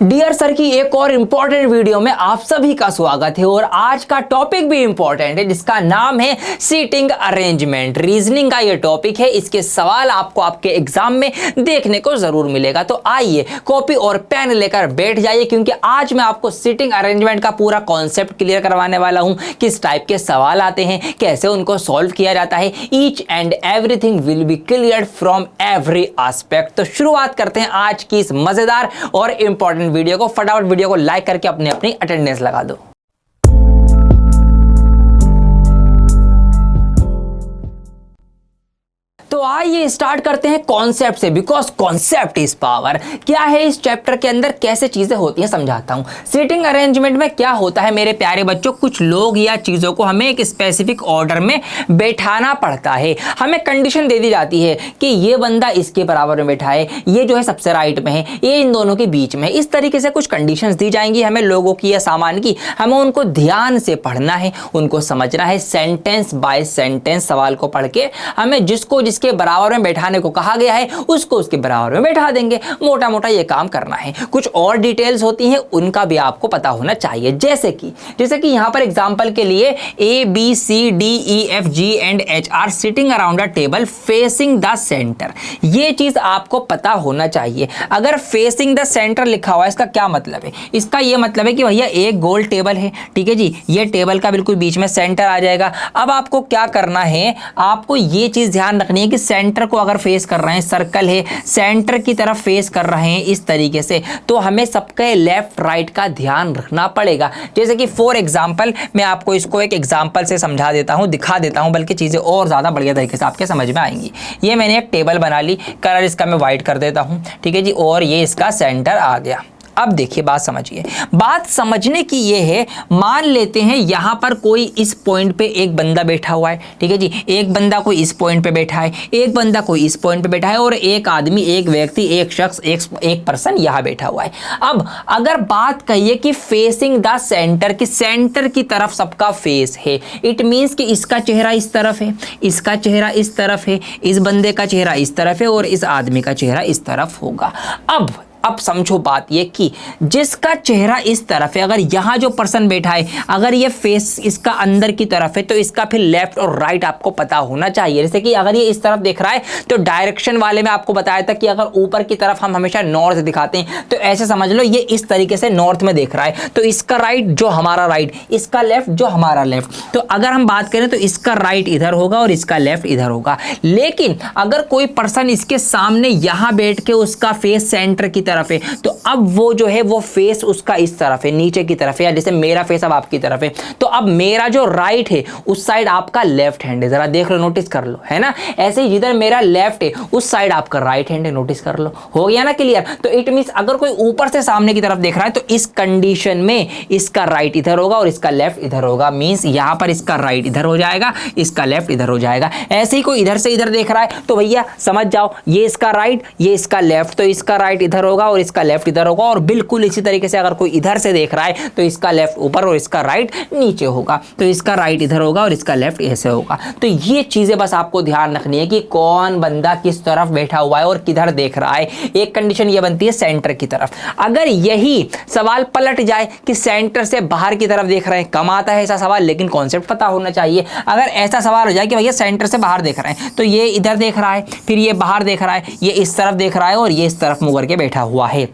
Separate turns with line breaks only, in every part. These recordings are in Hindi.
डियर सर की एक और इंपॉर्टेंट वीडियो में आप सभी का स्वागत है और आज का टॉपिक भी इंपॉर्टेंट है जिसका नाम है सीटिंग अरेंजमेंट। रीजनिंग का ये टॉपिक है, इसके सवाल आपको आपके एग्जाम में देखने को जरूर मिलेगा। तो आइए कॉपी और पेन लेकर बैठ जाइए क्योंकि आज मैं आपको सीटिंग अरेंजमेंट का पूरा कॉन्सेप्ट क्लियर करवाने वाला हूं। किस टाइप के सवाल आते हैं, कैसे उनको सॉल्व किया जाता है, each and everything will be clear from every aspect. तो शुरुआत करते हैं आज की इस मजेदार और इंपॉर्टेंट वीडियो को। फटाफट वीडियो को लाइक करके अपनी अपनी अटेंडेंस लगा दो। तो आइए स्टार्ट करते हैं कॉन्सेप्ट से, बिकॉज कॉन्सेप्ट इज पावर। क्या है इस चैप्टर के अंदर, कैसे चीजें होती हैं समझाता हूं। सीटिंग अरेंजमेंट में क्या होता है मेरे प्यारे बच्चों, कुछ लोग या चीजों को हमें एक स्पेसिफिक ऑर्डर में बैठाना पड़ता है। हमें कंडीशन दे दी जाती है कि ये बंदा इसके बराबर में बैठा है, ये जो है सबसे राइट में है, ये इन दोनों के बीच में है। इस तरीके से कुछ कंडीशंस दी जाएंगी हमें लोगों की या सामान की। हमें उनको ध्यान से पढ़ना है, उनको समझना है, सेंटेंस बाय सेंटेंस सवाल को पढ़ के हमें जिसको जिसके बराबर में बैठाने को कहा गया है उसको उसके बराबर में बैठा देंगे। मोटा मोटा ये काम करना है। कुछ और डिटेल्स होती हैं उनका भी आपको पता होना चाहिए, जैसे कि यहां पर एग्जांपल के लिए A B C D E F G and H are sitting around a table facing the centre. ये चीज आपको पता होना चाहिए। अगर फेसिंग द सेंटर लिखा हुआ है इसका क्या मतलब है? इसका ये मतलब है कि भैया एक गोल टेबल है, ठीक है जी, ये टेबल का बिल्कुल बीच में सेंटर आ जाएगा। अब आपको क्या करना है, आपको ये चीज ध्यान रखनी है कि सेंटर को अगर फेस कर रहे हैं, सर्कल है, सेंटर की तरफ फेस कर रहे हैं इस तरीके से, तो हमें सबके लेफ्ट राइट का ध्यान रखना पड़ेगा। जैसे कि फॉर एग्जांपल मैं आपको इसको एक एग्जांपल से समझा देता हूं, दिखा देता हूं, बल्कि चीजें और ज्यादा बढ़िया तरीके से आपके समझ में आएंगी। ये मैंने एक टेबल बना ली, कलर इसका मैं व्हाइट कर देता हूं, ठीक है जी, और ये इसका सेंटर आ गया। अब देखिए बात समझिए, बात समझने की ये है, मान लेते हैं यहां पर कोई इस पॉइंट पे एक बंदा बैठा हुआ है, ठीक है जी, एक बंदा कोई इस पॉइंट पे बैठा है, एक बंदा कोई इस पॉइंट पे बैठा है और एक आदमी, एक व्यक्ति, एक शख्स, एक पर्सन यहां बैठा हुआ है। अब अगर बात कहिए कि फेसिंग द सेंटर, कि सेंटर की तरफ सबका फेस है, इट मींस कि इसका चेहरा इस तरफ है, इसका चेहरा इस तरफ है, इस बंदे का चेहरा इस तरफ है और इस आदमी का चेहरा इस तरफ होगा। अब समझो बात ये कि जिसका चेहरा इस तरफ है, अगर यहां जो पर्सन बैठा है अगर ये फेस इसका अंदर की तरफ है तो इसका फिर लेफ्ट और राइट आपको पता होना चाहिए। जैसे कि अगर ये इस तरफ देख रहा है तो डायरेक्शन वाले में आपको बताया था कि अगर ऊपर की तरफ हम हमेशा नॉर्थ दिखाते हैं तो ऐसे समझ लो ये इस तरीके से नॉर्थ में देख रहा है, तो इसका राइट जो हमारा राइट, इसका लेफ्ट जो हमारा लेफ्ट। तो अगर हम बात करें तो इसका राइट इधर होगा और इसका लेफ्ट इधर होगा। लेकिन अगर कोई पर्सन इसके सामने यहां बैठ के उसका फेस सेंटर की तरफ है तो अब वो जो है वो फेस उसका इस तरफ है, नीचे की तरफ है, या जैसे मेरा फेस अब आपकी तरफ है, तो अब मेरा जो राइट है उस साइड आपका लेफ्ट हैंड है। जरा देख लो, नोटिस कर लो, है ना। ऐसे ही जिधर मेरा लेफ्ट है उस साइड आपका राइट हैंड है, नोटिस कर लो। हो गया ना क्लियर? तो इट मींस अगर कोई ऊपर से सामने की तरफ देख रहा है तो इस कंडीशन में इसका राइट इधर होगा और इसका लेफ्ट इधर होगा। मींस यहां पर इसका राइट इधर हो जाएगा, इसका लेफ्ट इधर हो जाएगा। ऐसे ही कोई इधर से इधर देख रहा है तो भैया समझ जाओ ये इसका राइट, ये इसका लेफ्ट, तो इसका राइट इधर होगा और इसका लेफ्ट इधर होगा। और बिल्कुल इसी तरीके से अगर कोई इधर से देख रहा है तो इसका लेफ्ट ऊपर और इसका राइट नीचे होगा, तो इसका राइट इधर होगा और इसका लेफ्ट ऐसे होगा। तो ये चीजें बस आपको ध्यान रखनी है कि कौन बंदा किस तरफ बैठा हुआ है और किधर देख रहा है। एक कंडीशन ये बनती है सेंटर की तरफ। अगर यही सवाल पलट जाए कि सेंटर से बाहर की तरफ देख रहे हैं, कम आता है ऐसा सवाल, लेकिन कॉन्सेप्ट पता होना चाहिए। अगर ऐसा सवाल हो जाए कि भैया सेंटर से बाहर देख रहे हैं तो ये इधर देख रहा है, फिर ये बाहर देख रहा है, ये इस तरफ देख रहा है और ये इस तरफ मुंह करके बैठा हुआ है,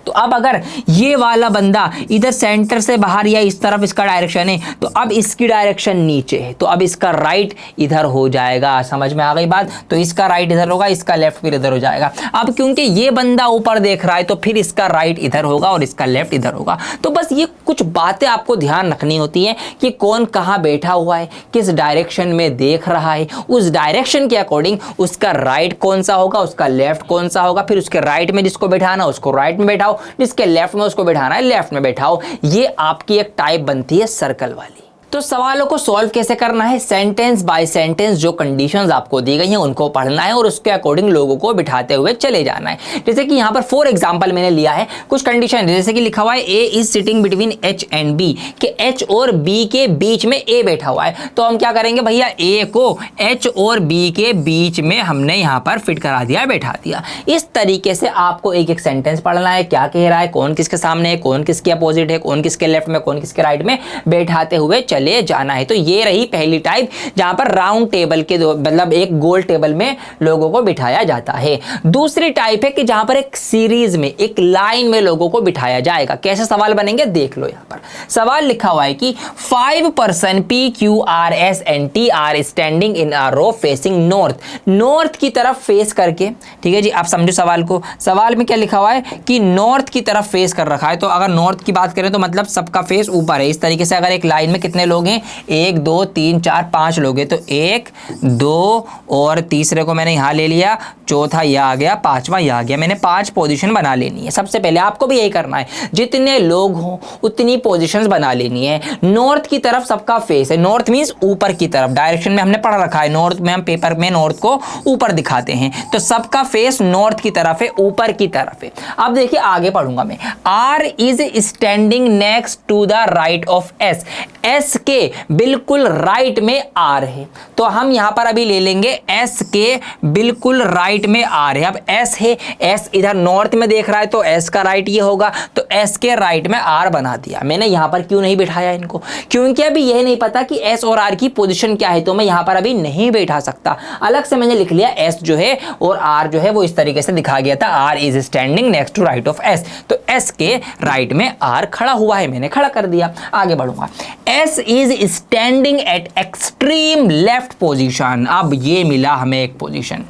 तो अब अगर ये वाला बंदा इधर सेंटर से बाहर या इस तरफ इसका डायरेक्शन है तो अब इसकी डायरेक्शन नीचे है, तो अब इसका राइट इधर हो जाएगा। समझ में आ गई बात? तो इसका राइट इधर होगा, इसका लेफ्ट फिर इधर हो जाएगा। अब क्योंकि ये बंदा ऊपर देख रहा है तो फिर इसका राइट इधर होगा और इसका लेफ्ट इधर होगा। तो बस ये कुछ बातें आपको ध्यान रखनी होती हैं कि कौन कहाँ बैठा हुआ है, किस डायरेक्शन में देख रहा है, उस डायरेक्शन के अकॉर्डिंग उसका राइट कौन सा होगा, उसका लेफ्ट कौन सा होगा, फिर उसके राइट में जिसको बैठाना उसको राइट में बैठाओ, जिसके लेफ्ट में उसको बैठाना है लेफ्ट में बैठाओ। ये आपकी एक टाइप बनती है सर्कल वाली। तो सवालों को सॉल्व कैसे करना है, सेंटेंस बाय सेंटेंस जो कंडीशंस आपको दी गई हैं उनको पढ़ना है और उसके अकॉर्डिंग लोगों को बिठाते हुए चले जाना है। जैसे कि यहाँ पर फॉर एग्जांपल मैंने लिया है कुछ कंडीशन, जैसे कि लिखा हुआ है A is sitting between H and B, कि एच और बी के बीच में ए बैठा हुआ है। तो हम क्या करेंगे भैया, ए को एच और बी के बीच में हमने यहाँ पर फिट करा दिया, बैठा दिया। इस तरीके से आपको एक एक सेंटेंस पढ़ना है, क्या कह रहा है, कौन किसके सामने है, कौन किसके अपोजिट है, कौन किसके लेफ्ट में, कौन किसके राइट में, बैठाते हुए चले जाना है। तो ये रही पहली टाइप जहां पर राउंड टेबल के मतलब एक गोल टेबल में लोगों को बिठाया जाता है। दूसरी टाइप है कि जहां पर एक सीरीज में एक लाइन में लोगों को बिठाया जाएगा। कैसे सवाल बनेंगे देख लो। यहां पर सवाल लिखा हुआ है कि 5 person P Q R S and T are standing in a row facing north, north की तरफ फेस करके, ठीक है जी। आप समझो सवाल को, सवाल में क्या लिखा हुआ है कि नॉर्थ की तरफ फेस कर रखा है। तो अगर नॉर्थ की बात करें तो मतलब सबका फेस ऊपर है। इस तरीके से अगर एक लाइन में कितने लोग हैं, 1 2 3 4 5 लोग हैं, तो 1 2 और तीसरे को मैंने यहाँ ले लिया, चौथा यह आ गया, पांचवा यह आ गया। मैंने 5 पोजीशन बना लेनी है। सबसे पहले आपको भी यही करना है, जितने लोग हों उतनी पोजीशंस बना लेनी है। नॉर्थ की तरफ सबका फेस है, नॉर्थ मींस ऊपर की तरफ, डायरेक्शन में हमने पढ़ रखा है, नॉर्थ में हम पेपर में नॉर्थ को ऊपर दिखाते हैं, तो सबका फेस नॉर्थ की तरफ है, ऊपर की तरफ है। अब देखिए आगे पढ़ूंगा मैं, R is standing next to the right of S, S के बिल्कुल राइट में आर है। तो हम यहां पर अभी ले लेंगे एस के बिल्कुल राइट में आर है। अब एस है, एस इधर नॉर्थ में देख रहा है तो एस का राइट ये होगा, तो एस के राइट में आर बना दिया। मैंने यहां पर क्यों नहीं बिठाया इनको, क्योंकि अभी यह नहीं पता कि एस और आर की पोजीशन क्या है, तो मैं यहां पर अभी नहीं बैठा सकता। अलग से मैंने लिख लिया एस जो है और आर जो है वो इस तरीके से दिखा गया था, R is standing next to right of S, तो एस के राइट में आर खड़ा हुआ है, मैंने खड़ा कर दिया। आगे बढ़ूंगा, S is standing at extreme left position. अब ये मिला हमें एक पोजीशन,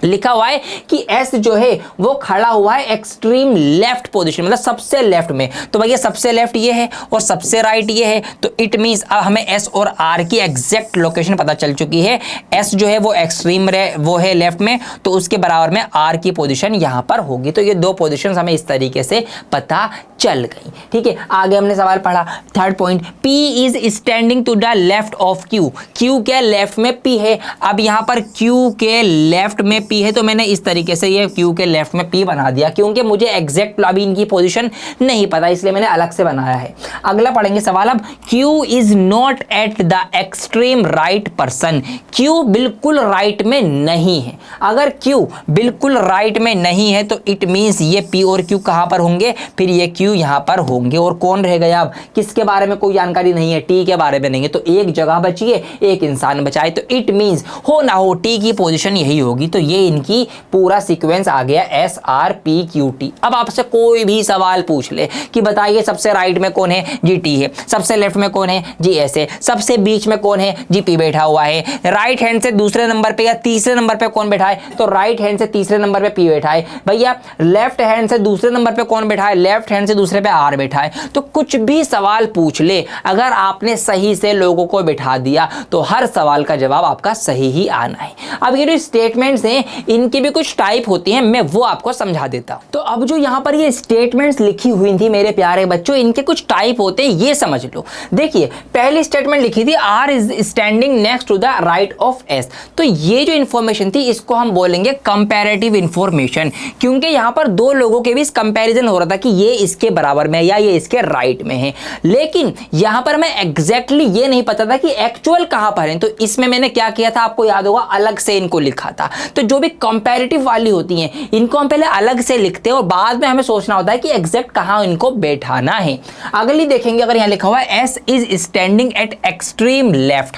लिखा हुआ है कि एस जो है वो खड़ा हुआ है एक्सट्रीम लेफ्ट पोजीशन, मतलब सबसे लेफ्ट में। तो भैया सबसे लेफ्ट ये है और सबसे राइट ये है, तो इट मींस अब हमें एस और आर की एग्जैक्ट लोकेशन पता चल चुकी है। एस जो है वो एक्सट्रीम वो है लेफ्ट में, तो उसके बराबर में आर की पोजीशन यहां पर होगी। तो ये 2 पोजीशंस हमें इस तरीके से पता चल गई, ठीक है। आगे हमने सवाल पढ़ा, third point, P is standing to the left of Q, Q के लेफ्ट में P है। अब यहां पर Q के लेफ्ट में P है, तो मैंने इस तरीके से ये Q के लेफ्ट में P बना दिया, क्योंकि मुझे एग्जैक्ट अभी इनकी पोजीशन नहीं पता, इसलिए मैंने अलग से बनाया है। अगला पढ़ेंगे सवाल, अब Q is not at the extreme right person, Q बिल्कुल राइट में नहीं है। अगर Q बिल्कुल राइट में नहीं है तो इट मींस ये P और Q कहां पर होंगे, फिर ये Q यहां पर होंगे। और कौन रह गया अब, किसके बारे में कोई जानकारी नहीं है, T के बारे में नहीं है, तो एक जगह बची है, एक इंसान बचा है, तो इट मींस हो ना हो T की पोजीशन यही होगी। तो ये इनकी पूरा सीक्वेंस आ गया, S R P Q T. अब आपसे कोई भी सवाल पूछ ले कि बताइए सबसे राइट में कौन है, जी टी है, सबसे लेफ्ट में कौन है, जी एस है, सबसे बीच में कौन है, जी पी बैठा हुआ है, राइट हैंड से दूसरे नंबर पे या तीसरे नंबर पे कौन बैठा है, तो राइट हैंड से तीसरे नंबर पे पी बैठा है। भैया लेफ्ट हैंड से दूसरे नंबर पे कौन बैठा है, लेफ्ट हैंड से दूसरे पे आर बैठा है। तो कुछ भी सवाल पूछ ले, अगर आपने सही से लोगों को बिठा दिया तो हर सवाल का जवाब आपका सही ही आना है। अब ये जो स्टेटमेंट्स हैं इनकी भी कुछ टाइप होती हैं, मैं वो आपको समझा देता हूं। तो अब जो यहां पर ये स्टेटमेंट्स लिखी हुई थी मेरे प्यारे बच्चों, इनके कुछ टाइप होते हैं, ये समझ लो। देखिए पहली स्टेटमेंट लिखी थी, R is standing next to the right of S. तो ये जो इंफॉर्मेशन थी इसको हम बोलेंगे कंपैरेटिव इंफॉर्मेशन, क्योंकि यहां पर 2 लोगों के बीच कंपैरिजन हो रहा था कि ये इसके बराबर में या ये इसके राइट में है, लेकिन यहां पर हमें एग्जैक्टली ये नहीं पता था कि एक्चुअल कहां पर है। तो इसमें मैंने क्या किया था, आपको याद होगा, अलग से इनको लिखा था। तो जो भी कंपैरेटिव वाली होती हैं इनको हम पहले अलग से लिखते हैं और बाद में हमें सोचना होता है कि एग्जैक्ट कहां इनको बैठाना है। अगली देखेंगे, अगर यहां लिखा हुआ है S is standing at extreme left,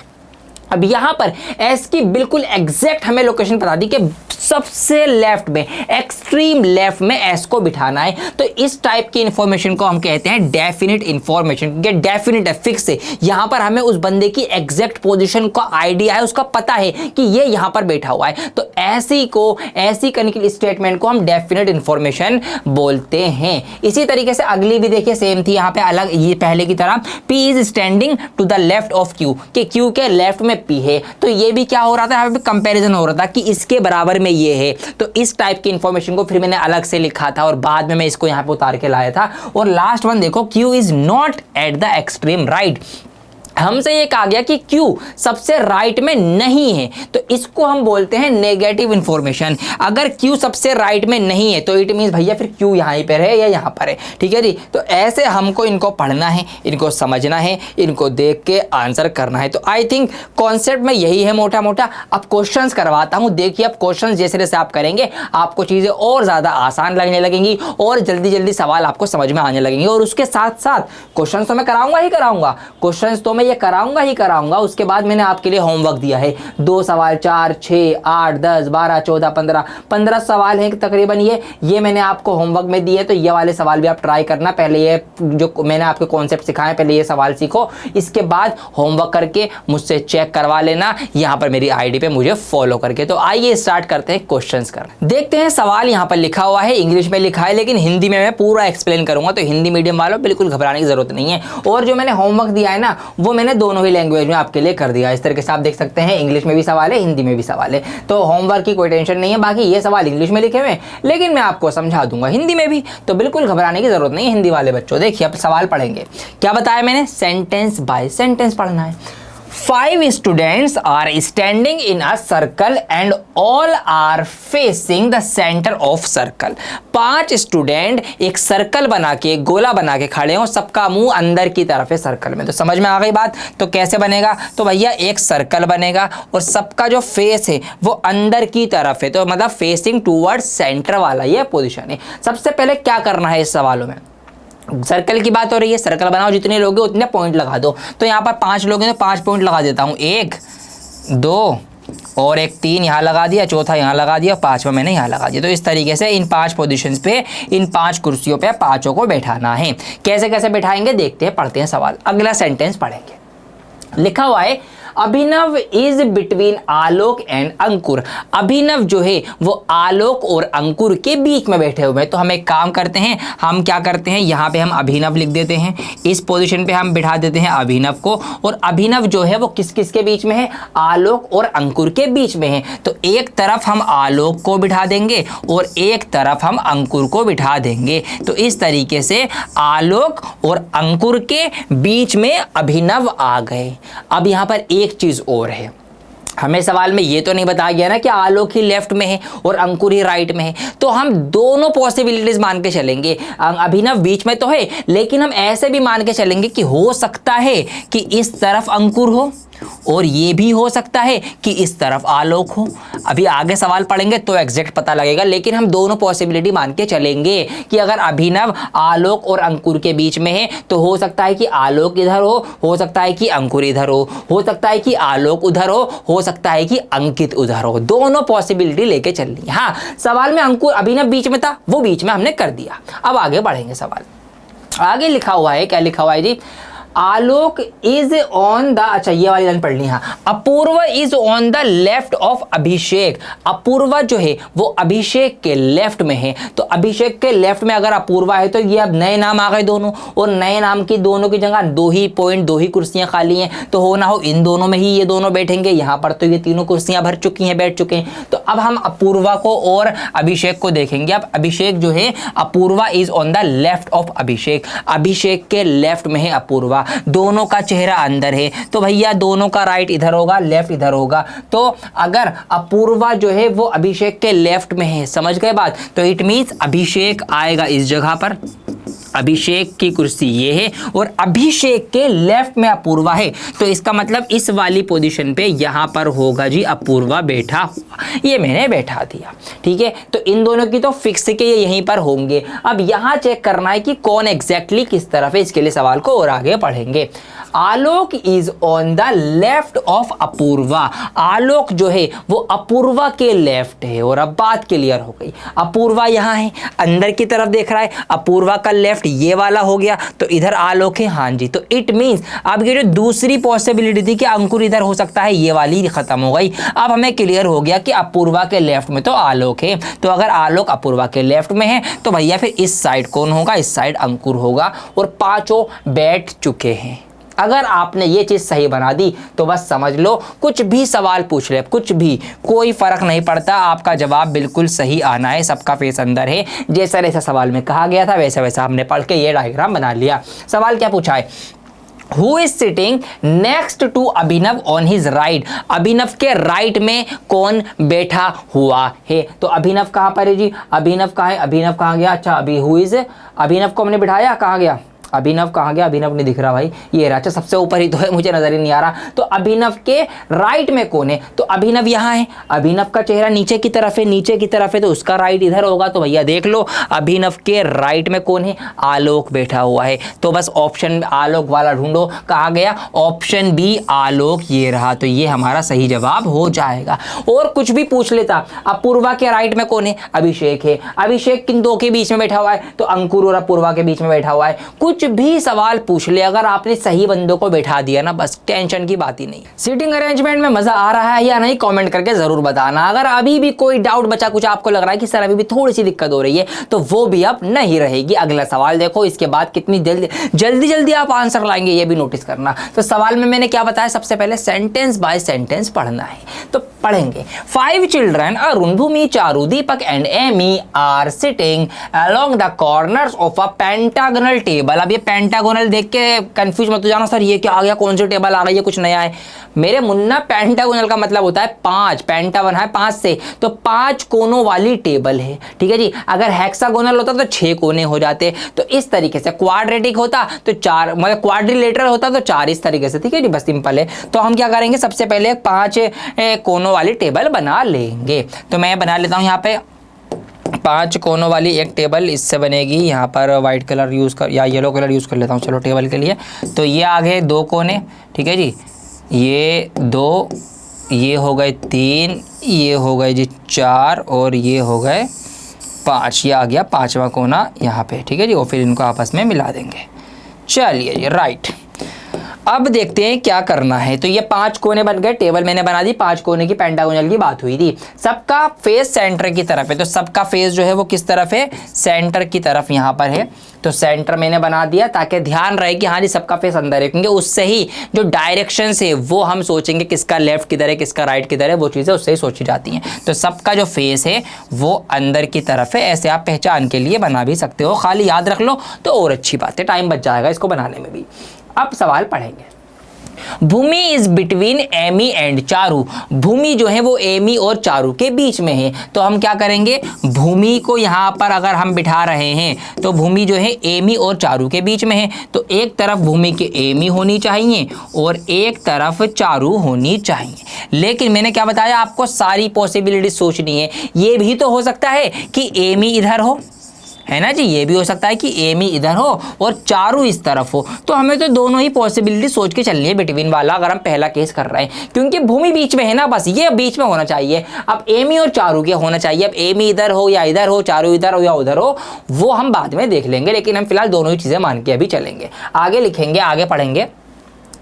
अब यहां पर एस की बिल्कुल एग्जैक्ट हमें लोकेशन बता दी कि सबसे लेफ्ट में, एक्सट्रीम लेफ्ट में एस को बिठाना है। तो इस टाइप की इंफॉर्मेशन को हम कहते हैं डेफिनेट इंफॉर्मेशन, क्योंकि डेफिनेट है, फिक्स है। यहां पर हमें उस बंदे की एग्जैक्ट पोजीशन का आइडिया है, उसका पता है कि ये यहां पर बैठा हुआ है। तो ऐसी कनिकल स्टेटमेंट को हम डेफिनेट इंफॉर्मेशन बोलते हैं। इसी तरीके से अगली भी देखिए सेम थी, यहां पे अलग, ये पहले की तरह, P is standing to the left of Q, कि क्यू के लेफ्ट में पी है। तो ये भी क्या हो रहा था, यहाँ पे कंपैरिजन हो रहा था कि इसके बराबर में ये है। तो इस टाइप की इंफॉर्मेशन को फिर मैंने अलग से लिखा था और बाद में मैं इसको यहाँ पे उतार के लाया था। और लास्ट वन देखो, Q is not at the extreme right, हमसे ये कहा गया कि Q सबसे राइट में नहीं है, तो इसको हम बोलते हैं नेगेटिव इंफॉर्मेशन। अगर Q सबसे राइट में नहीं है तो इट मीन्स भैया फिर Q यहाँ पर है या यहाँ पर है, ठीक है जी। तो ऐसे हमको इनको पढ़ना है, इनको समझना है, इनको देख के आंसर करना है। तो आई थिंक कॉन्सेप्ट में यही है मोटा मोटा। अब क्वेश्चंस करवाता हूँ, देखिए अब क्वेश्चंस जैसे जैसे आप करेंगे आपको चीज़ें और ज़्यादा आसान लगने लगेंगी और जल्दी जल्दी सवाल आपको समझ में आने लगेंगे। और उसके साथ साथ क्वेश्चंस तो मैं कराऊंगा ही कराऊंगा, क्वेश्चंस तो मैं ये कराऊंगा ही कराऊंगा। उसके बाद मैंने आपके लिए होमवर्क दिया है 2 सवाल, 4, 6, 8, 10, 12, 14, 15 सवाल हैं तकरीबन। ये मैंने आपको होमवर्क में दिए, तो ये वाले सवाल भी आप ट्राई करना। पहले ये जो मैंने आपको कॉन्सेप्ट सिखाए पहले ये सवाल सीखो, इसके बाद होमवर्क करके मुझसे चेक करवा लेना यहाँ पर मेरी आईडी पे मुझे फॉलो करके। तो आइए स्टार्ट करते हैं क्वेश्चंस करना। देखते हैं सवाल यहाँ पर लिखा हुआ है, इंग्लिश में लिखा है लेकिन हिंदी में मैं पूरा एक्सप्लेन करूंगा, तो हिंदी मीडियम वालों बिल्कुल घबराने की जरूरत नहीं है। और जो मैंने होमवर्क दिया है ना वो मैंने दोनों ही लैंग्वेज में आपके लिए कर दिया। इस तरीके से आप देख सकते हैं इंग्लिश में भी सवाल है, हिंदी में भी सवाल है, तो होमवर्क की कोई टेंशन नहीं है। बाकी ये सवाल इंग्लिश में लिखे हुए हैं लेकिन मैं आपको समझा दूंगा हिंदी में भी, तो बिल्कुल घबराने की जरूरत नहीं है हिंदी वाले बच्चों। देखिए अब सवाल पढ़ेंगे, क्या बताया मैंने, सेंटेंस बाय सेंटेंस पढ़ना है। 5 students are standing in a circle and all are facing the center of circle। 5 student एक सर्कल बना के, गोला बना के खड़े हो, सबका मुंह अंदर की तरफ है सर्कल में। तो समझ में आ गई बात। तो कैसे बनेगा, तो भैया एक सर्कल बनेगा और सबका जो फेस है वो अंदर की तरफ है, तो मतलब फेसिंग टूवर्ड सेंटर वाला ये पोजीशन है। सबसे पहले क्या करना है इस सवालों में, सर्कल की बात हो रही है, सर्कल बनाओ, जितने लोग हैं उतने पॉइंट लगा दो। तो यहाँ पर 5 लोग हैं तो 5 पॉइंट लगा देता हूँ, 1, 2 और एक 3 यहाँ लगा दिया, चौथा यहाँ लगा दिया, 5वां मैंने यहाँ लगा दिया। तो इस तरीके से इन 5 पोजीशंस पे, इन 5 कुर्सियों पे 5 को बैठाना है। कैसे कैसे बैठाएंगे देखते हैं, पढ़ते हैं सवाल। अगला सेंटेंस पढ़ेंगे, लिखा हुआ है अभिनव इज बिटवीन आलोक एंड अंकुर। अभिनव जो है वो आलोक और अंकुर के बीच में बैठे हुए हैं। तो हम एक काम करते हैं, हम क्या करते हैं, यहाँ पे हम अभिनव लिख देते हैं, इस पोजीशन पे हम बिठा देते हैं अभिनव को। और अभिनव जो है वो किस किस के बीच में है, आलोक और अंकुर के बीच में है। तो एक तरफ हम आलोक को बिठा देंगे और एक तरफ हम अंकुर को बिठा देंगे। तो इस तरीके से आलोक और अंकुर के बीच में अभिनव आ गए। अब यहाँ पर एक चीज और है, हमें सवाल में ये तो नहीं बताया गया ना कि आलोक ही लेफ्ट में है और अंकुर ही राइट में है, तो हम दोनों पॉसिबिलिटीज मान के चलेंगे। अभिनव बीच में तो है लेकिन हम ऐसे भी मान के चलेंगे कि हो सकता है कि इस तरफ अंकुर हो और ये भी हो सकता है कि इस तरफ आलोक हो। अभी आगे सवाल पढ़ेंगे तो एग्जैक्ट पता लगेगा, लेकिन हम दोनों पॉसिबिलिटी मान के चलेंगे कि अगर अभिनव आलोक और अंकुर के बीच में है तो हो सकता है कि आलोक इधर हो सकता है कि अंकुर इधर हो सकता है कि आलोक उधर हो सकता है कि अंकित उधर हो। दोनों पॉसिबिलिटी लेके चलनी है। हाँ, सवाल में अंकुर अभिनव बीच में था, वो बीच में हमने कर दिया। अब आगे बढ़ेंगे सवाल। आगे लिखा हुआ है, क्या लिखा हुआ है जी, आलोक इज ऑन द, अच्छा ये वाली लाइन पढ़नी है, Apurv is on the left of Abhishek. Apurva जो है वो अभिषेक के लेफ्ट में है। तो अभिषेक के लेफ्ट में अगर अपूर्वा है तो ये अब नए नाम आ गए दोनों, और नए नाम की दोनों की जगह 2 ही पॉइंट, 2 ही कुर्सियां खाली हैं, तो हो ना हो इन दोनों में ही ये दोनों बैठेंगे। यहाँ पर तो ये तीनों कुर्सियां भर चुकी हैं, बैठ चुके हैं। तो अब हम अपूर्वा को और अभिषेक को देखेंगे। अब अभिषेक जो है, Apurva is on the left of Abhishek, Abhishek के लेफ्ट में है अपूर्वा, दोनों का चेहरा अंदर है। तो भैया दोनों का राइट इधर होगा, लेफ्ट इधर होगा। तो अगर अपूर्वा जो है वो अभिषेक के लेफ्ट में है, समझ गए बात, तो इट मींस अभिषेक आएगा इस जगह पर, अभिषेक की कुर्सी ये है और अभिषेक के लेफ्ट में अपूर्वा है। तो इसका मतलब इस वाली पोजीशन पे यहां पर होगा जी अपूर्वा बैठा हुआ, ये मैंने बैठा दिया, ठीक है। तो इन दोनों की तो फिक्स के ये यहीं पर होंगे। अब यहां चेक करना है कि कौन एग्जैक्टली किस तरफ है, इसके लिए सवाल को और आगे पढ़ेंगे। Alok is on the left of Apurva, Alok जो है वो अपूर्वा के लेफ्ट है। और अब बात क्लियर हो गई, अपूर्वा यहाँ है, अंदर की तरफ देख रहा है, अपूर्वा का लेफ्ट ये वाला हो गया, तो इधर आलोक है, हाँ जी। तो इट मींस अब ये जो दूसरी पॉसिबिलिटी थी कि अंकुर इधर हो सकता है, ये वाली खत्म हो गई। अब हमें क्लियर हो गया कि अपूर्वा के लेफ्ट में तो आलोक है। तो अगर आलोक अपूर्वा के लेफ्ट में है तो भैया फिर इस साइड कौन होगा, इस साइड अंकुर होगा। और 5 बैठ चुके हैं। अगर आपने ये चीज़ सही बना दी तो बस समझ लो, कुछ भी सवाल पूछ ले, कुछ भी, कोई फर्क नहीं पड़ता, आपका जवाब बिल्कुल सही आना है। सबका फेस अंदर है, जैसा जैसा सवाल में कहा गया था वैसा वैसा हमने पढ़ के ये डायग्राम बना लिया। सवाल क्या पूछा है, who is sitting next to Abhinav on his right, Abhinav के राइट में कौन बैठा हुआ है। तो अभिनव कहां पर है जी, अभिनव कहां है, अभिनव कहां गया, अच्छा अभी हु इज, अभिनव को हमने बिठाया, कहां गया, अभिनव कहाँ गया, अभिनव नहीं दिख रहा भाई, ये रहा, अच्छा सबसे ऊपर ही तो है, मुझे नजर ही नहीं आ रहा। तो अभिनव के राइट में कौन है, तो अभिनव यहाँ है, अभिनव का चेहरा नीचे की तरफ है, नीचे की तरफ है, तो उसका राइट इधर होगा। तो भैया देख लो अभिनव के राइट में कौन है, आलोक बैठा हुआ है। तो बस ऑप्शन आलोक वाला ढूंढो, कहाँ गया, ऑप्शन बी आलोक, ये रहा। तो ये हमारा सही जवाब हो जाएगा। और कुछ भी पूछ लेता, अब पूर्वा के राइट में कौन है, अभिषेक है, अभिषेक किन दो के बीच में बैठा हुआ है, तो अंकुर और पूर्वा के बीच में बैठा हुआ है। कुछ भी सवाल पूछ ले, अगर आपने सही बंदों को बैठा दिया ना, बस टेंशन की बात ही नहीं। सीटिंग अरेंजमेंट में मजा आ रहा है या नहीं, कमेंट करके जरूर बताना। अगर अभी भी कोई डाउट बचा, कुछ आपको लग रहा है कि सर अभी भी थोड़ी सी दिक्कत हो रही है, तो वो भी अब नहीं रहेगी। अगला सवाल देखो, इसके बाद कितनी जल्दी जल्दी आप आंसर लाएंगे ये भी नोटिस करना। तो सवाल में मैंने क्या बताया, सबसे पहले सेंटेंस बाय सेंटेंस पढ़ना है, तो पढ़ेंगे। 5 children Arun, Bhumi, Charu, Deepak and Amy are sitting along the corners of a pentagonal table. अब ये पेंटागोनल देख के कंफ्यूज मत हो जाना, सर ये क्या आ गया, कौन सी टेबल आ गई है, कुछ नया है। मेरे मुन्ना पेंटागोनल का मतलब होता है 5, पेंटा बना है 5 से, तो 5 कोनों वाली टेबल है, ठीक है जी। अगर हेक्सागोनल होता तो 6 कोने हो जाते। तो इस तरीके से क्वाड्रेटिक होता तो 4, मतलब क्वाड्रिलेटरल होता तो 4, इस तरीके से, ठीक है जी, बस सिंपल है। तो हम क्या करेंगे, सबसे पहले 5 कोनों वाली टेबल बना लेंगे। तो मैं बना लेता हूँ यहाँ पे 5 कोनों वाली एक टेबल, इससे बनेगी। यहाँ पर वाइट कलर यूज़ कर या येलो कलर यूज़ कर लेता हूँ चलो टेबल के लिए। तो ये आ गए 2 कोने, ठीक है जी, ये 2, ये हो गए 3, ये हो गए जी 4 और ये हो गए 5। ये आ गया 5वां कोना यहाँ पे, ठीक है जी। और फिर इनको आपस में मिला देंगे। चलिए जी, राइट। अब देखते हैं क्या करना है। तो ये 5 कोने बन गए, टेबल मैंने बना दी। 5 कोने की पेंटागोनल की बात हुई थी। सबका फेस सेंटर की तरफ है, तो सबका फेस जो है वो किस तरफ है, सेंटर की तरफ यहाँ पर है। तो सेंटर मैंने बना दिया ताकि ध्यान रहे कि हाँ जी सबका फेस अंदर है, क्योंकि उससे ही जो डायरेक्शन है वो हम सोचेंगे किसका लेफ्ट किधर है, किसका राइट किधर है, वो चीज़ें उससे ही सोची जाती हैं। तो सबका जो फेस है वो अंदर की तरफ है। ऐसे आप पहचान के लिए बना भी सकते हो, खाली याद रख लो तो और अच्छी बात है, टाइम बच जाएगा इसको बनाने में भी। अब सवाल पढ़ेंगे। Bhumi is between Amy and Charu, Bhumi जो है वो एमी और चारू के बीच में है। तो हम क्या करेंगे, भूमि को यहाँ पर अगर हम बिठा रहे हैं तो भूमि जो है एमी और चारू के बीच में है। तो एक तरफ भूमि के एमी होनी चाहिए और एक तरफ चारू होनी चाहिए। लेकिन मैंने क्या बताया आपको, सारी पॉसिबिलिटी सोचनी है। ये भी तो हो सकता है कि एमी इधर हो, है ना जी, ये भी हो सकता है कि एमी इधर हो और चारू इस तरफ हो। तो हमें तो दोनों ही पॉसिबिलिटी सोच के चलनी है बिटवीन वाला, अगर हम पहला केस कर रहे हैं, क्योंकि भूमि बीच में है ना, बस ये बीच में होना चाहिए। अब एमी और चारू के होना चाहिए। अब एमी इधर हो या इधर हो, चारू इधर हो या उधर हो, वो हम बाद में देख लेंगे, लेकिन हम फिलहाल दोनों ही चीजें मान के अभी चलेंगे। आगे लिखेंगे, आगे पढ़ेंगे।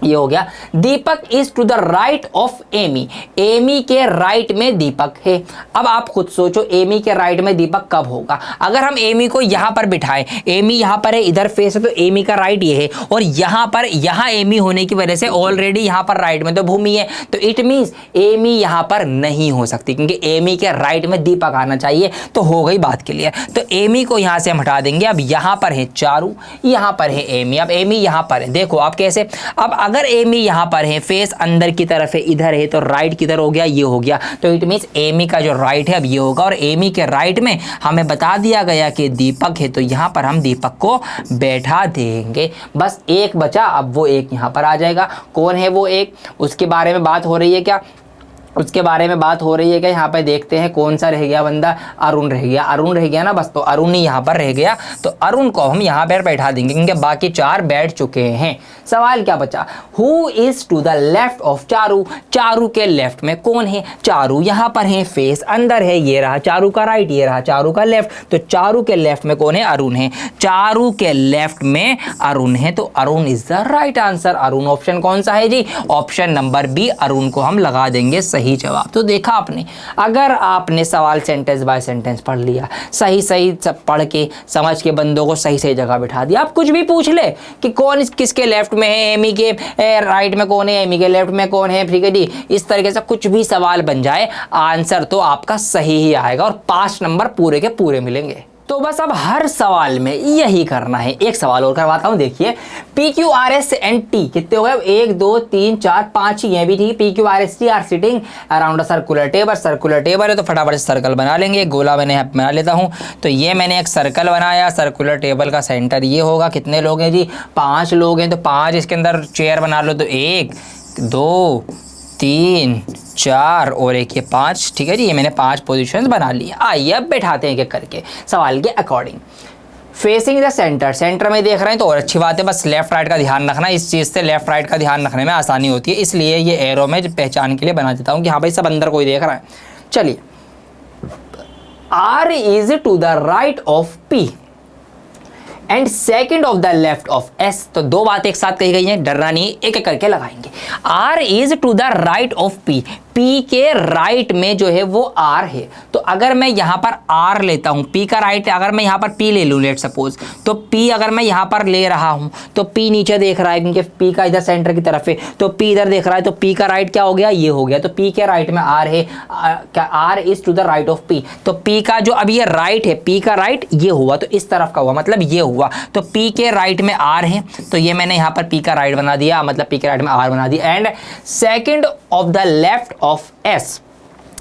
ये हो गया, Deepak is to the right of Amy, Amy के राइट में दीपक है। अब आप खुद सोचो एमी के राइट में दीपक कब होगा। अगर हम एमी को यहां पर बिठाएं, एमी यहां पर है, इधर फेस है, तो एमी का राइट ये है, और यहां पर यहां एमी होने की वजह से ऑलरेडी यहां पर राइट में तो भूमि है, तो इट मींस एमी यहां पर नहीं हो सकती, क्योंकि एमी के राइट में दीपक आना चाहिए। तो हो गई बात क्लियर। तो एमी को यहां से हम हटा देंगे। अब यहां पर है चारू, यहां पर है एमी। अब एमी यहां पर है, देखो आप कैसे। अब अगर एमी यहां पर है, फेस अंदर की तरफ है, इधर है, तो राइट किधर हो गया, ये हो गया। तो इट मींस एमी का जो राइट है अब ये होगा, और एमी के राइट में हमें बता दिया गया कि दीपक है, तो यहां पर हम दीपक को बैठा देंगे। बस एक बचा, अब वो एक यहां पर आ जाएगा। कौन है वो एक, उसके बारे में बात हो रही है क्या, उसके बारे में बात हो रही है क्या, यहाँ पे देखते हैं कौन सा रह गया बंदा, अरुण रह गया। अरुण रह गया ना, बस तो अरुण ही यहाँ पर रह गया। तो अरुण को हम यहाँ पर बैठा देंगे, क्योंकि बाकी 4 बैठ चुके हैं। सवाल क्या बचा, who is to the left of Charu, Charu के लेफ्ट में कौन है, चारू यहाँ पर है, फेस अंदर है, ये रहा चारू का राइट, ये रहा चारू का लेफ्ट। तो चारू के लेफ्ट में कौन है, अरुण है। चारू के लेफ्ट में अरुण है, तो Arun is the right answer. Arun option कौन सा है जी, ऑप्शन नंबर बी, अरुण को हम लगा देंगे सही जवाब। तो देखा आपने, अगर आपने सवाल सेंटेंस बाय सेंटेंस पढ़ लिया, सही सही सब पढ़ के समझ के बंदों को सही सही जगह बिठा दिया। आप कुछ भी पूछ ले कि कौन किसके लेफ्ट में है, एमी के राइट में कौन है, एमी के लेफ्ट में कौन है, ठीक है जी, इस तरीके से कुछ भी सवाल बन जाए, आंसर तो आपका सही ही आएगा और 5 नंबर पूरे के पूरे मिलेंगे। तो बस अब हर सवाल में यही करना है। एक सवाल और करवाता हूं, देखिए P Q R S and T कितने हो गए, 1 2 3 4 5 ही है भी ठीक है। P Q R S T R sitting around a circular table, circular table है तो फटाफट से सर्कल बना लेंगे। एक गोला मैंने यहाँ बना लेता हूँ। तो ये मैंने एक सर्कल बनाया, सर्कुलर टेबल का सेंटर ये होगा। कितने लोग हैं जी, 5 लोग हैं, तो 5 इसके अंदर चेयर बना लो। तो 1 2 3 4 और एक ये 5, ठीक है जी। ये मैंने 5 पोजीशंस बना ली। आइए अब बैठाते हैं एक करके सवाल के according. Facing the centre, centre में देख रहे हैं तो और अच्छी बात है। बस लेफ्ट राइट का ध्यान रखना, इस चीज़ से लेफ्ट राइट का ध्यान रखने में आसानी होती है, इसलिए ये एरो में पहचान के लिए बना देता हूँ कि हाँ भाई सब अंदर कोई देख रहा है। चलिए, R is to the right of P and second of the left of S। तो दो बातें एक साथ कही गई हैं, डरना नहीं, एक एक करके लगाएंगे। R is to the right of P, P के राइट में जो है वो R है। तो अगर मैं यहाँ पर R लेता हूँ, P का राइट, अगर मैं यहाँ पर P ले लूँ लेट सपोज, तो P अगर मैं यहाँ पर ले रहा हूँ तो P नीचे देख रहा है क्योंकि P का इधर सेंटर की तरफ है, तो P इधर देख रहा है, तो P का राइट क्या हो गया, ये हो गया। तो P के राइट में R है, क्या R is to the right of P। तो P का जो अब ये राइट है, P का राइट ये हुआ, तो इस तरफ का हुआ, मतलब ये हुआ। तो P के राइट में R है, तो ये मैंने यहाँ पर P का राइट बना दिया, मतलब P के राइट में R बना दिया। And second of the left of S।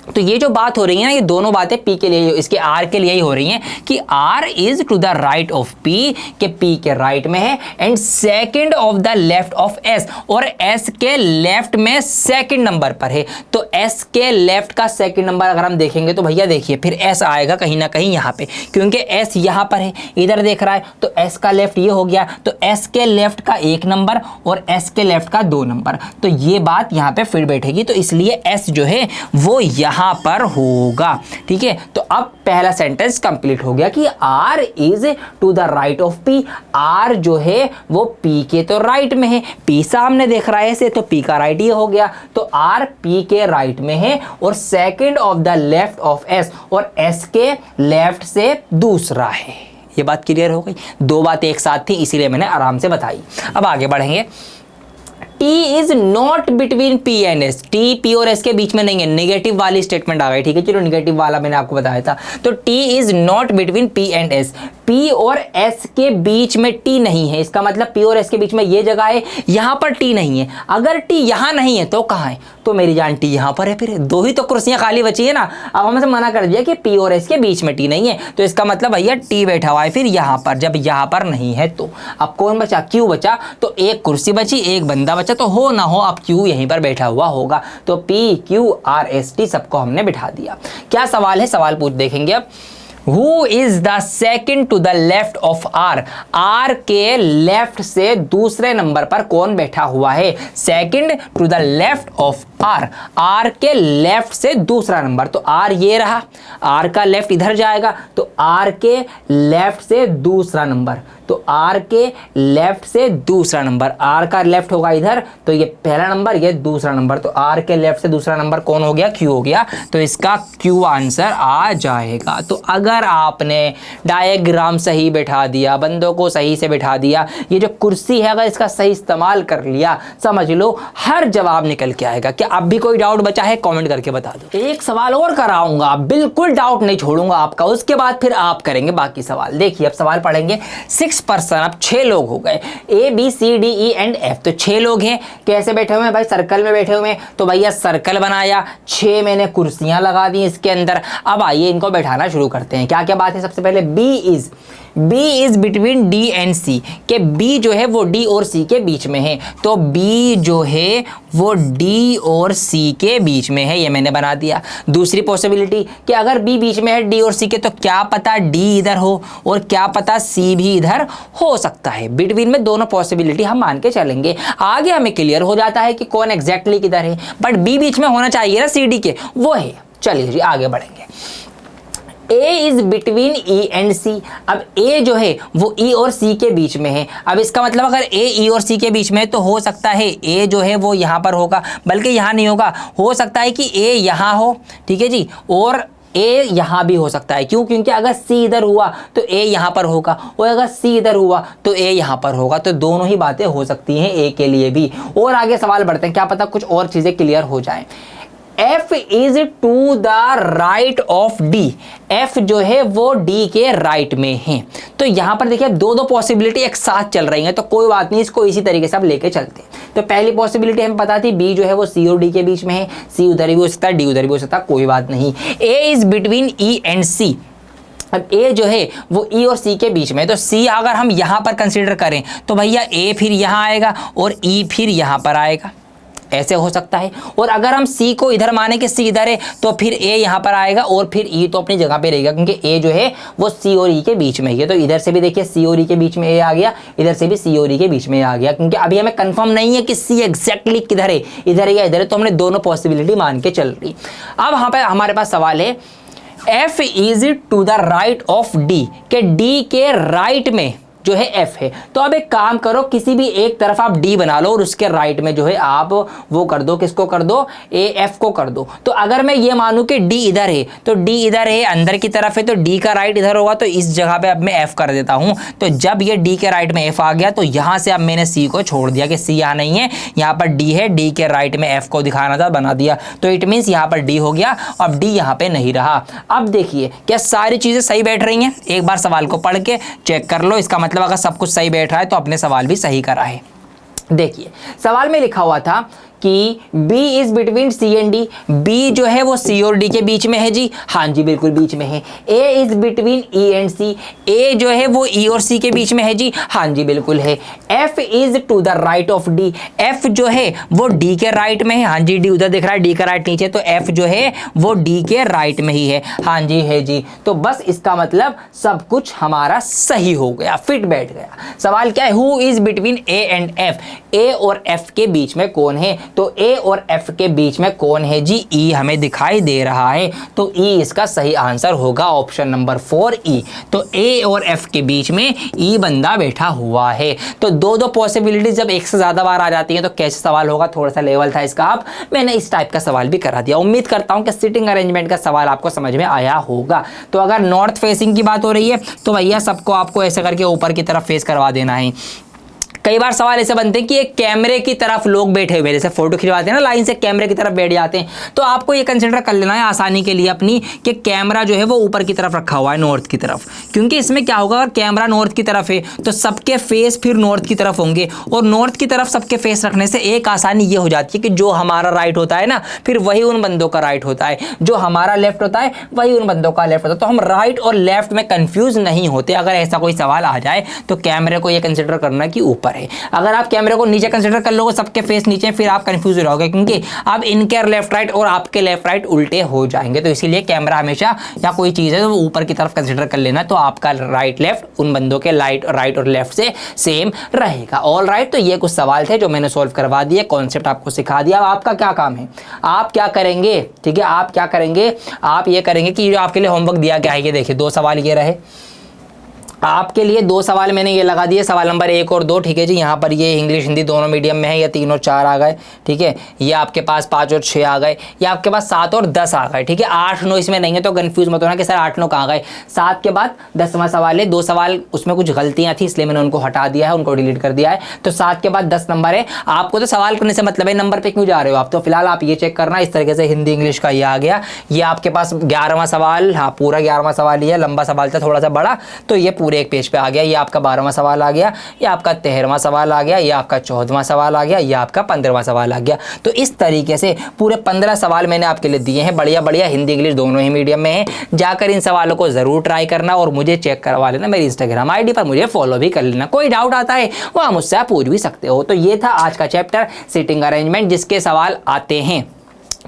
तो ये जो बात हो रही है ना, ये दोनों बातें P के लिए, इसके R के लिए ही हो रही हैं कि R is to the right of P, के P के राइट में है, and second of the left of S, और S के लेफ्ट में सेकेंड नंबर पर है। तो S के लेफ्ट का सेकेंड नंबर अगर हम देखेंगे तो भैया देखिए फिर S आएगा कहीं ना कहीं यहाँ पे, क्योंकि S यहाँ पर है, इधर देख रहा है, तो S का लेफ्ट ये हो गया। तो S के लेफ्ट का 1 नंबर और S के लेफ्ट का 2 नंबर, तो ये बात यहाँ पे फिर बैठेगी। तो इसलिए S जो है वो यहाँ पर होगा, ठीक है। तो अब पहला सेंटेंस कंप्लीट हो गया कि R is to the right of P। R जो है वो P के तो राइट में है, P सामने देख रहा है ऐसे, तो P का राइट ये हो गया। तो R P के राइट में है और second of the left of S, और S के लेफ्ट से दूसरा है। ये बात क्लियर हो गई, दो बातें एक साथ थी इसीलिए मैंने आराम से बताई। अब आगे बढ़ेंगे। T is not between P and S, T P और S के बीच में नहीं है, नेगेटिव वाली स्टेटमेंट आ गई, ठीक है। चलो नेगेटिव वाला मैंने आपको बताया था। तो T is not between P and S, P और S के बीच में T नहीं है, इसका मतलब P और S के बीच में ये जगह है, यहाँ पर T नहीं है। अगर T यहाँ नहीं है तो कहाँ है, तो मेरी जान T यहाँ पर है। फिर दो ही तो कुर्सियाँ खाली बची है ना। अब हमसे मना कर दिया कि P और S के बीच में T नहीं है, तो इसका मतलब भैया T बैठा हुआ है फिर यहाँ पर, जब यहाँ पर नहीं है तो अब कौन बचा, Q बचा। तो एक कुर्सी बची, एक बंदा बचा, तो हो ना हो अब Q यहीं पर बैठा हुआ होगा। तो P Q R S T सबको हमने बिठा दिया। क्या सवाल है, सवाल पूछ देखेंगे अब। Who is the second to the left of R? R के लेफ्ट से दूसरे नंबर पर कौन बैठा हुआ है, second to the left of R, R के लेफ्ट से दूसरा नंबर। तो R ये रहा, R का लेफ्ट इधर जाएगा, तो R के लेफ्ट से दूसरा नंबर, तो R के लेफ्ट से दूसरा नंबर, R का लेफ्ट होगा इधर, तो ये पहला नंबर, ये दूसरा नंबर, तो R के लेफ्ट से दूसरा नंबर कौन हो गया, Q हो गया। तो इसका Q आंसर आ जाएगा। तो अगर आपने डायग्राम सही बैठा दिया, बंदों को सही से बैठा दिया, ये जो कुर्सी है अगर इसका सही इस्तेमाल कर लिया, समझ लो हर जवाब निकल के आएगा। क्या अब भी कोई डाउट बचा है, कमेंट करके बता दो। एक सवाल और कराऊंगा, बिल्कुल डाउट नहीं छोड़ूंगा आपका, उसके बाद फिर आप करेंगे बाकी सवाल। देखिए अब सवाल पढ़ेंगे। 6 पर्सन, अब 6 लोग हो गए, A B C D E and F, तो 6 लोग हैं। कैसे बैठे हुए हैं भाई, सर्कल में बैठे हुए हैं। तो भैया सर्कल बनाया, 6 मैंने कुर्सियां लगा दी इसके अंदर। अब आइए इनको बैठाना शुरू करते हैं। क्या क्या बात है, सबसे पहले B is between D and C, के B जो है वो D और C के बीच में है। तो B जो है वो D और C के बीच में है, ये मैंने बना दिया। दूसरी पॉसिबिलिटी कि अगर B बीच में है D और C के, तो क्या पता D इधर हो और क्या पता C भी इधर हो सकता है। बिटवीन में दोनों पॉसिबिलिटी हम मान के चलेंगे, आगे हमें क्लियर हो जाता है कि कौन एग्जैक्टली किधर है। बट B बीच में होना चाहिए ना CD के, वो है। चलिए जी आगे बढ़ेंगे। A is between E and C, अब A जो है वो E और C के बीच में है। अब इसका मतलब अगर A E और C के बीच में है तो हो सकता है A जो है वो यहाँ पर होगा, बल्कि यहाँ नहीं होगा, हो सकता है कि A यहाँ हो, ठीक है जी, और A यहाँ भी हो सकता है। क्यों, क्योंकि अगर C इधर हुआ तो A यहाँ पर होगा, और अगर C इधर हुआ तो A यहाँ पर होगा। तो दोनों ही बातें हो सकती हैं A के लिए भी। और आगे सवाल बढ़ते हैं, क्या पता कुछ और चीज़ें क्लियर हो जाएं। F is to the right of D, F जो है वो D के राइट में है। तो यहां पर देखिए दो पॉसिबिलिटी एक साथ चल रही हैं, तो कोई बात नहीं, इसको इसी तरीके से आप लेके चलते हैं। तो पहली पॉसिबिलिटी हमें पता थी B जो है वो C और D के बीच में है, C उधर भी हो सकता है, D उधर भी हो सकता है, कोई बात नहीं। A is between E and C, अब A जो है वो E और C के बीच में है, तो C अगर हम यहां पर कंसीडर करें तो भैया A फिर यहां आएगा और E फिर यहां पर आएगा, ऐसे हो सकता है। और अगर हम C को इधर माने कि C इधर है तो फिर A यहां पर आएगा और फिर E तो अपनी जगह पे रहेगा, क्योंकि A जो है वो C और E के बीच में है। तो इधर से भी देखिए C और E के बीच में A आ गया, इधर से भी C और E के बीच में आ गया, क्योंकि अभी हमें कंफर्म नहीं है कि C एग्जैक्टली किधर है, इधर है या इधर है, तो हमने दोनों पॉसिबिलिटी मान के चल रही। अब यहाँ पे हमारे पास सवाल है F is to the right of D, के D के राइट में जो है F है। तो अब एक काम करो, किसी भी एक तरफ आप D बना लो और उसके राइट में जो है आप वो कर दो, किसको कर दो, F को कर दो। तो अगर मैं ये मानूं कि D इधर है तो D इधर है, अंदर की तरफ है, तो D का राइट इधर होगा, तो इस जगह पे अब मैं F कर देता हूं। तो जब ये D के राइट में F आ गया तो यहां से अब मैंने C को छोड़ दिया कि C यहाँ नहीं है, यहाँ पर D है, D के राइट में F को दिखाना था, बना दिया। तो इट मीन्स यहाँ पर D हो गया, अब D यहाँ पे नहीं रहा। अब देखिए क्या सारी चीजें सही बैठ रही हैं, एक बार सवाल को पढ़ के चेक कर लो, इसका मतलब अगर सब कुछ सही बैठ रहा है तो अपने सवाल भी सही करा है। देखिए सवाल में लिखा हुआ था कि B is between C and D, B जो है वो C और D के बीच में है जी, हाँ जी बिल्कुल बीच में है। A is between E and C, A जो है वो E और C के बीच में है जी, हाँ जी बिल्कुल है। F is to the right of D, F जो है वो D के राइट में है, हाँ जी D उधर दिख रहा है, D का राइट नीचे, तो F जो है वो D के राइट में ही है, हाँ जी है जी। तो बस इसका मतलब सब कुछ हमारा सही हो गया, फिट बैठ गया। सवाल क्या है, who is between A and F, A और F के बीच में कौन है, तो A और F के बीच में कौन है जी, E हमें दिखाई दे रहा है, तो E इसका सही आंसर होगा ऑप्शन नंबर 4 E। तो A और F के बीच में E बंदा बैठा हुआ है। तो दो पॉसिबिलिटी जब एक से ज्यादा बार आ जाती हैं तो कैसे सवाल होगा, थोड़ा सा लेवल था इसका, अब मैंने इस टाइप का सवाल भी करा दिया। उम्मीद करता हूं कि सिटिंग अरेंजमेंट का सवाल आपको समझ में आया होगा। तो अगर नॉर्थ फेसिंग की बात हो रही है तो भैया सबको आपको ऐसे करके ऊपर की तरफ फेस करवा देना है। कई बार सवाल ऐसे बनते हैं कि एक कैमरे की तरफ लोग बैठे हुए, जैसे फोटो खिंचवाते हैं ना लाइन से, कैमरे की तरफ बैठ जाते हैं, तो आपको ये कंसिडर कर लेना है आसानी के लिए अपनी कि कैमरा जो है वो ऊपर की तरफ रखा हुआ है, नॉर्थ की तरफ। क्योंकि इसमें क्या होगा, अगर कैमरा नॉर्थ की तरफ है तो सबके फेस फिर नॉर्थ की तरफ होंगे, और नॉर्थ की तरफ सबके फेस रखने से एक आसानी ये हो जाती है कि जो हमारा राइट होता है ना, फिर वही उन बंदों का राइट होता है, जो हमारा लेफ्ट होता है वही उन बंदों का लेफ्ट होता है। तो हम राइट और लेफ्ट में कंफ्यूज नहीं होते। अगर ऐसा कोई सवाल आ जाए तो कैमरे को ये कंसिडर करना कि ऊपर है। अगर आप कैमरे को नीचे कंसीडर कर लोगे, सबके फेस नीचे, फिर आप कंफ्यूज हो जाओगे, क्योंकि अब इनके लेफ्ट राइट और आपके लेफ्ट राइट उल्टे हो जाएंगे। तो इसीलिए कैमरा हमेशा या कोई चीज़ है तो वो ऊपर की तरफ कंसीडर कर लेना, तो आपका राइट लेफ्ट उन बंदों के राइट और लेफ्ट से सेम रहेगा। ऑल राइट, तो ये कुछ सवाल थे जो मैंने सॉल्व करवा दिए, कॉन्सेप्ट आपको सिखा दिया। अब आपका क्या काम है, आप क्या करेंगे, ठीक है, आप क्या करेंगे, आप ये करेंगे कि जो आपके लिए होमवर्क दिया गया है, ये देखिए 2 सवाल ये रहे आपके लिए, 2 सवाल मैंने ये लगा दिए, सवाल नंबर 1 और 2, ठीक है जी। यहाँ पर ये इंग्लिश हिंदी दोनों मीडियम में है, या 3 और 4 आ गए, ठीक है। ये आपके पास 5 और 6 आ गए, या आपके पास 7 और 10 आ गए, ठीक है। 8 9 इसमें नहीं है, तो कंफ्यूज मत होना कि सर 8 9 कहाँ गए। 7 के बाद 10वां सवाल है, 2 सवाल उसमें कुछ गलतियाँ थी इसलिए मैंने उनको हटा दिया है, उनको डिलीट कर दिया है। तो 7 के बाद 10 नंबर है। आपको तो सवाल करने से मतलब है, नंबर पर क्यों जा रहे हो आप, तो फिलहाल आप ये चेक करना। इस तरीके से हिंदी इंग्लिश का ये आ गया। ये आपके पास 11वां सवाल, हाँ पूरा 11वां सवाल ही है, लंबा सवाल था थोड़ा सा बड़ा, तो ये पूरे एक पेज पे आ गया। ये आपका 12वां सवाल आ गया, ये आपका 13वां सवाल आ गया, ये आपका 14वां सवाल आ गया, ये आपका 15वां सवाल आ गया। तो इस तरीके से पूरे 15 सवाल मैंने आपके लिए दिए हैं, बढ़िया बढ़िया, हिंदी इंग्लिश दोनों ही मीडियम में है। जाकर इन सवालों को जरूर ट्राई करना और मुझे चेक करवा लेना। मेरी इंस्टाग्राम आईडी पर मुझे फॉलो भी कर लेना। कोई डाउट आता है वो आप मुझसे पूछ भी सकते हो। तो ये था आज का चैप्टर सिटिंग अरेंजमेंट, जिसके सवाल आते हैं,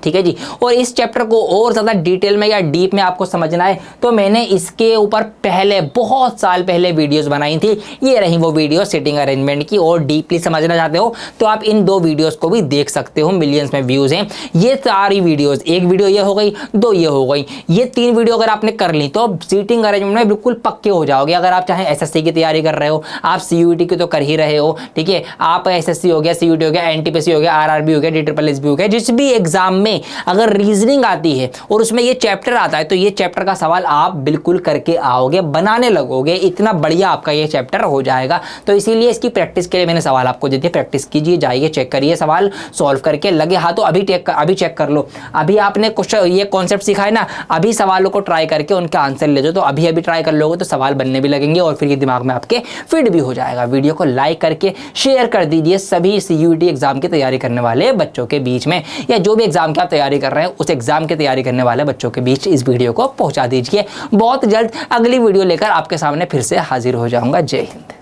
ठीक है जी। और इस चैप्टर को और ज़्यादा डिटेल में या डीप में आपको समझना है तो मैंने इसके ऊपर पहले बहुत साल पहले वीडियोस बनाई थी। ये रही वो वीडियो सिटिंग अरेंजमेंट की। और डीपली समझना चाहते हो तो आप इन 2 वीडियोस को भी देख सकते हो, मिलियंस में व्यूज़ हैं ये सारी वीडियोस। एक वीडियो ये हो गई, 2 ये हो गई, ये 3 वीडियो अगर आपने कर ली तो सिटिंग अरेंजमेंट में बिल्कुल पक्के हो जाओगे। अगर आप चाहे SSC की तैयारी कर रहे हो, आप CUET की तो कर ही रहे हो, ठीक है, आप SSC हो गया, CUET हो गया, NTPC हो गया, RRB हो गया, DSSS हो गया, जिस भी एग्जाम में अगर रीजनिंग आती है और उसमें ये चैप्टर आता है तो ये चैप्टर का सवाल आप बिल्कुल करके आओगे, बनाने लगोगे, इतना बढ़िया आपका ये चैप्टर हो जाएगा। तो इसीलिए इसकी प्रैक्टिस के लिए मैंने सवाल आपको दे दिए, प्रैक्टिस कीजिए, जाइए चेक करिए, सवाल सॉल्व करके लगे हाथों अभी चेक कर लो। अभी आपने क्वेश्चन ये कॉन्सेप्ट सीखा है ना, अभी सवालों को ट्राई करके उनका आंसर ले जाओ। तो अभी ट्राई कर लोगे तो सवाल बनने भी लगेंगे और फिर ये दिमाग में आपके फिट भी हो जाएगा। वीडियो को लाइक करके शेयर कर दीजिए सभी सीयूईटी एग्जाम की तैयारी करने वाले बच्चों के बीच में, या जो भी एग्जाम की आप तैयारी कर रहे हैं उस एग्जाम की तैयारी करने वाले बच्चों के बीच इस वीडियो को पहुंचा दीजिए। बहुत जल्द अगली वीडियो लेकर आपके सामने फिर से हाजिर हो जाऊंगा। जय हिंद।